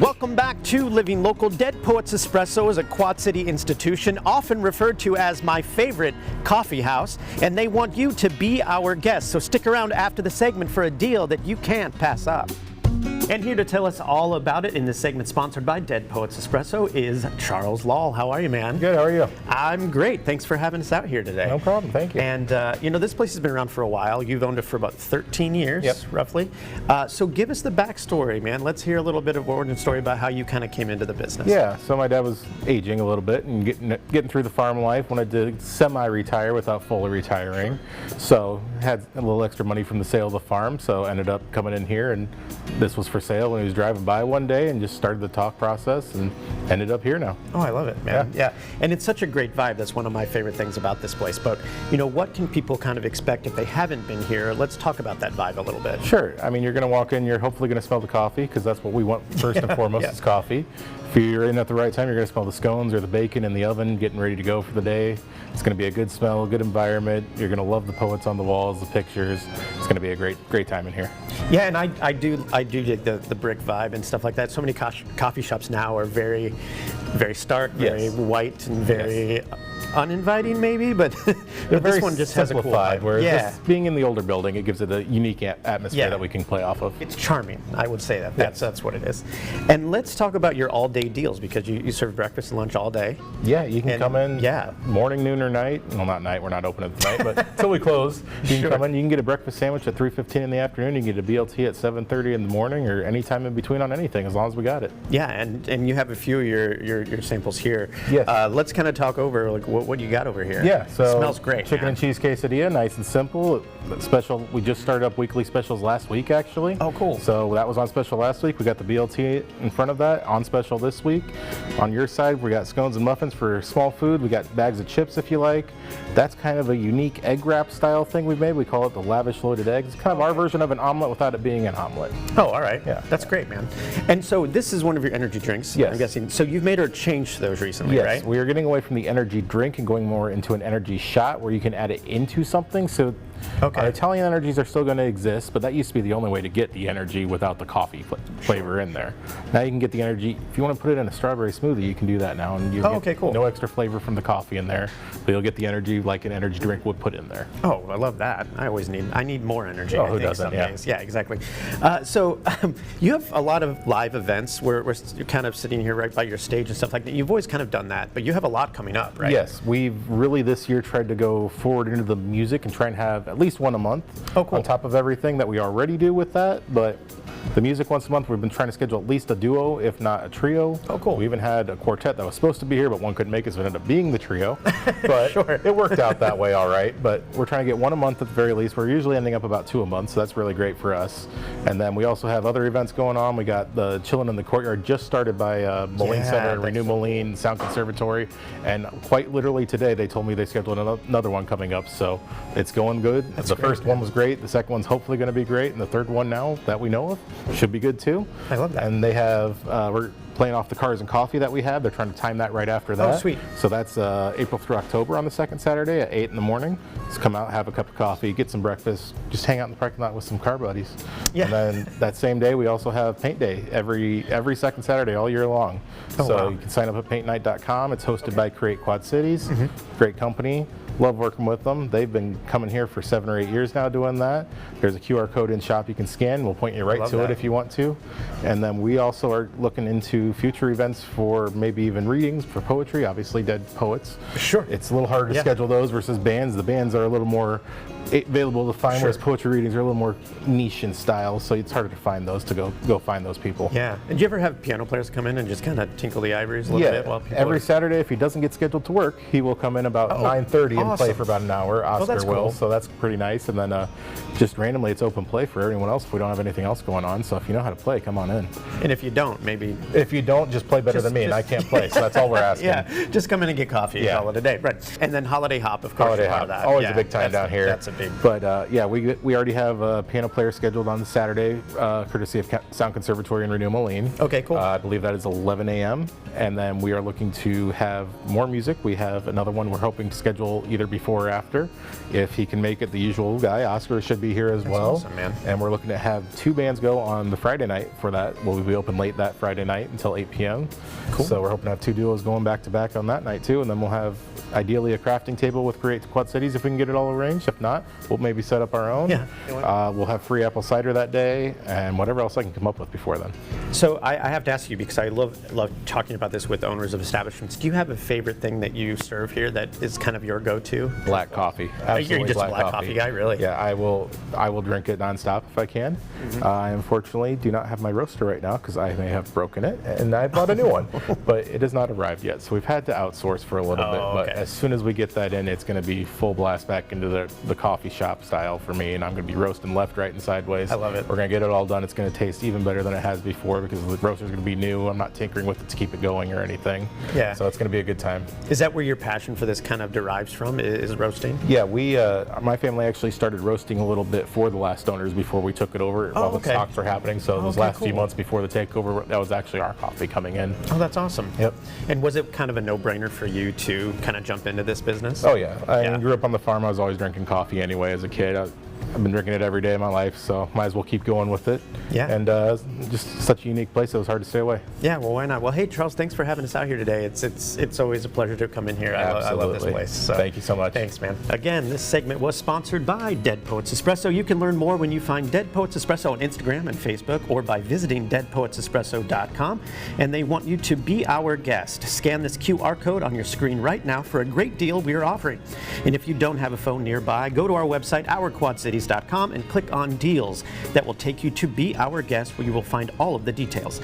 Welcome back to Living Local. Dead Poets Espresso is a Quad City institution, often referred to as my favorite coffee house, and they want you to be our guest. So stick around after the segment for a deal that you can't pass up. And here to tell us all about it in this segment sponsored by Dead Poets Espresso is Charles Lahl. How are you, man? Good, how are you? I'm great. Thanks for having us out here today. No problem, thank you. And you know, this place has been around for a while. You've owned it for about 13 years, Yep. roughly. So give us the backstory, man. Let's hear a little bit of origin story about how you kind of came into the business. Yeah, so my dad was aging a little bit and getting through the farm life, wanted to semi-retire without fully retiring. So had a little extra money from the sale of the farm, so ended up coming in here, and this was for sale when he was driving by one day and just started the talk process and ended up here now. Oh, I love it, man. Yeah. And it's such a great vibe. That's one of my favorite things about this place. But, you know, what can people kind of expect if they haven't been here? Let's talk about that vibe a little bit. Sure. I mean, you're going to walk in, you're hopefully going to smell the coffee, because that's what we want first and foremost is coffee. If you're in at the right time, you're going to smell the scones or the bacon in the oven getting ready to go for the day. It's going to be a good smell, good environment. You're going to love the poets on the walls, the pictures. It's going to be a great time in here. Yeah, and I do dig the brick vibe and stuff like that. So many coffee shops now are very stark, very white, and very uninviting maybe, but this one just has a cool vibe. Whereas this, being in the older building, it gives it a unique atmosphere that we can play off of. It's charming, I would say that. That's what it is. And let's talk about your all-day deals, because you serve breakfast and lunch all day. Yeah, you can come in morning, noon, or night. Well, not night, we're not open at the night, but until we close, you can come in. You can get a breakfast sandwich at 3:15 in the afternoon. You can get a BLT at 7:30 in the morning, or any time in between on anything, as long as we got it. Yeah, and you have a few of your samples here. Yes. Let's kind of talk over like what you got over here. Yeah, so it smells great. Chicken and cheese quesadilla, nice and simple. Special. We just started up weekly specials last week, actually. Oh, cool. So that was on special last week. We got the BLT in front of that on special this week. On your side, we got scones and muffins for small food. We got bags of chips if you like. That's kind of a unique egg wrap style thing we've made. We call it the lavish loaded eggs. It's kind of our version of an omelet without it being an omelet. Oh, all right. Yeah. That's great, man. And so this is one of your energy drinks, I'm guessing. So you've made or changed those recently, right? Yes, we are getting away from the energy drink and going more into an energy shot where you can add it into something. So our Italian energies are still going to exist, but that used to be the only way to get the energy without the coffee flavor in there. Now you can get the energy. If you want to put it in a strawberry smoothie, you can do that now, and you'll get no extra flavor from the coffee in there, but you'll get the energy like an energy drink would put in there. Oh, I love that. I need more energy. Oh, who doesn't? Yeah, exactly. So you have a lot of live events where you're kind of sitting here right by your stage and stuff like that. You've always kind of done that, but you have a lot coming up, right? Yes, we've really this year tried to go forward into the music and try and have at least one a month on top of everything that we already do with that. But the music once a month, we've been trying to schedule at least a duo, if not a trio. Oh, cool. We even had a quartet that was supposed to be here, but one couldn't make it, so it ended up being the trio. But it worked out that way all right. But we're trying to get one a month at the very least. We're usually ending up about 2 a month, so that's really great for us. And then we also have other events going on. We got the Chillin' in the Courtyard, just started by Moline Center and Renew Moline Sound Conservatory. And quite literally today, they told me they scheduled another one coming up, so it's going good. The first one was great. The second one's hopefully going to be great. And the third one now that we know of should be good too. I love that. And they have, we're playing off the Cars and Coffee that we have. They're trying to time that right after that. Oh, sweet. So that's April through October on the second Saturday at 8 in the morning. Just come out, have a cup of coffee, get some breakfast, just hang out in the parking lot with some car buddies. Yeah. And then that same day, we also have Paint Day every second Saturday all year long. So you can sign up at paintnight.com. It's hosted by Create Quad Cities. Great company. Love working with them. They've been coming here for 7 or 8 years now doing that. There's a QR code in shop you can scan. We'll point you right to it if you want to. And then we also are looking into future events for maybe even readings for poetry, obviously Dead Poets. Sure. It's a little harder to schedule those versus bands. The bands are a little more available to find, whereas poetry readings are a little more niche in style, so it's harder to find those, to go find those people. Yeah. And do you ever have piano players come in and just kind of tinkle the ivories a little bit while people every Saturday, if he doesn't get scheduled to work, he will come in about 9:30 and play for about an hour. Oscar will, so that's pretty nice. And then just randomly, it's open play for everyone else if we don't have anything else going on. So if you know how to play, come on in. And if you don't, maybe... If you don't, just play better than me, and I can't play, so that's all we're asking. Just come in and get coffee, call it a day. Right. And then Holiday Hop, of course. Holiday Hop, always a big time down here. That's a big... But yeah, we already have a piano player scheduled on the Saturday, courtesy of Sound Conservatory in Renew Moline. Okay, cool. I believe that is 11 a.m. And then we are looking to have more music. We have another one we're hoping to schedule either before or after. If he can make it, the usual guy, Oscar, should be here as well. Awesome, man. And we're looking to have 2 bands go on the Friday night for that. We'll be open late that Friday night until 8 p.m. Cool. So we're hoping to have 2 duos going back to back on that night too, and then we'll have ideally a crafting table with Create Quad Cities if we can get it all arranged. If not, we'll maybe set up our own. Yeah. We'll have free apple cider that day and whatever else I can come up with before then. So I have to ask you, because I love talking about this with owners of establishments. Do you have a favorite thing that you serve here that is kind of your go-to? Black coffee. Absolutely. You're just a black coffee guy, really? Yeah, I will drink it nonstop if I can. I unfortunately do not have my roaster right now because I may have broken it and I bought a new one, but it has not arrived yet. So we've had to outsource for a little bit, but as soon as we get that in, it's going to be full blast back into the coffee shop style for me, and I'm going to be roasting left, right, and sideways. I love it. We're going to get it all done. It's going to taste even better than it has before because the roaster's going to be new. I'm not tinkering with it to keep it going or anything. Yeah. So it's going to be a good time. Is that where your passion for this kind of derives from, is roasting? Yeah, my family actually started roasting a little bit for the last owners before we took it over while the stocks were happening. So those last few months before the takeover, that was actually our coffee coming in. Oh, that's awesome. Yep. And was it kind of a no-brainer for you to kind of jump into this business? Oh yeah, I grew up on the farm. I was always drinking coffee anyway as a kid. I've been drinking it every day of my life, so might as well keep going with it. Yeah. And just such a unique place, it was hard to stay away. Yeah, well, why not? Well, hey, Charles, thanks for having us out here today. It's always a pleasure to come in here. I love this place. So. Thank you so much. Thanks, man. Again, this segment was sponsored by Dead Poets Espresso. You can learn more when you find Dead Poets Espresso on Instagram and Facebook, or by visiting deadpoetsespresso.com. And they want you to be our guest. Scan this QR code on your screen right now for a great deal we are offering. And if you don't have a phone nearby, go to our website, ourquadcities.com, and click on Deals. That will take you to Be Our Guest, where you will find all of the details.